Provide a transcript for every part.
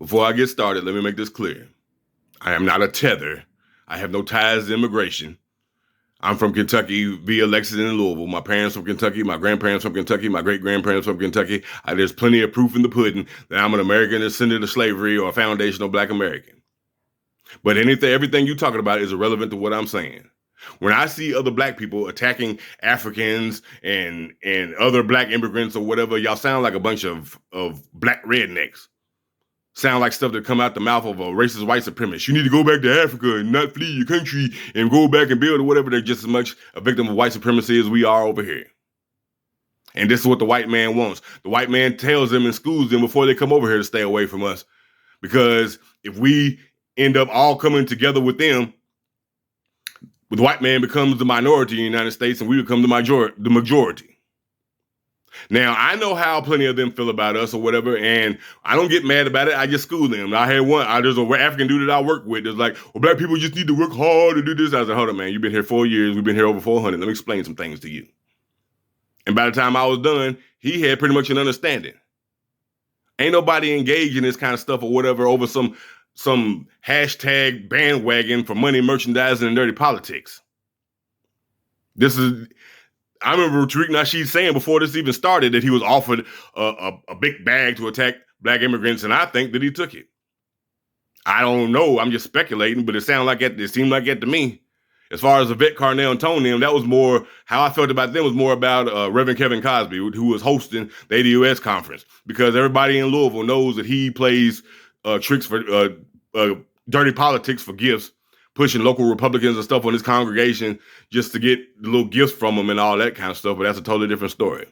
Before I get started, let me make this clear. I am not a tether. I have no ties to immigration. I'm from Kentucky via Lexington and Louisville. My parents from Kentucky, my grandparents from Kentucky, my great-grandparents from Kentucky. There's plenty of proof in the pudding that I'm an American descendant of slavery or a foundational Black American. But everything you're talking about is irrelevant to what I'm saying. When I see other Black people attacking Africans and other Black immigrants or whatever, y'all sound like a bunch of Black rednecks. Sound like stuff that come out the mouth of a racist white supremacist. You need to go back to Africa and not flee your country and go back and build or whatever. They're just as much a victim of white supremacy as we are over here. And this is what the white man wants. The white man tells them and schools them before they come over here to stay away from us. Because if we end up all coming together with them, the white man becomes the minority in the United States and we become the majority. Now, I know how plenty of them feel about us or whatever, and I don't get mad about it. I just school them. I had there's an African dude that I work with that's like, well, Black people just need to work hard to do this. I was like, hold on, man, you've been here 4 years. We've been here over 400. Let me explain some things to you. And by the time I was done, he had pretty much an understanding. Ain't nobody engaged in this kind of stuff or whatever over some hashtag bandwagon for money, merchandising, and dirty politics. I remember Tariq Nasheed saying before this even started that he was offered a big bag to attack Black immigrants, and I think that he took it. I don't know. I'm just speculating, but it seemed like that to me. As far as Yvette Carnell and Tony, that was more how I felt about them was more about Reverend Kevin Cosby, who was hosting the ADOS conference, because everybody in Louisville knows that he plays tricks for dirty politics for gifts, pushing local Republicans and stuff on his congregation just to get the little gifts from them and all that kind of stuff. But that's a totally different story.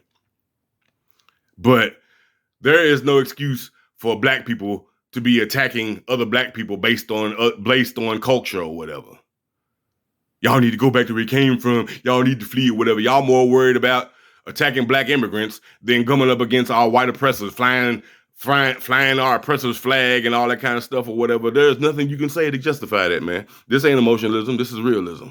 But there is no excuse for Black people to be attacking other Black people based on culture or whatever. Y'all need to go back to where you came from. Y'all need to flee or whatever. Y'all more worried about attacking Black immigrants than coming up against our white oppressors, flying our oppressor's flag and all that kind of stuff or whatever. There's nothing you can say to justify that, man. This ain't emotionalism. This is realism.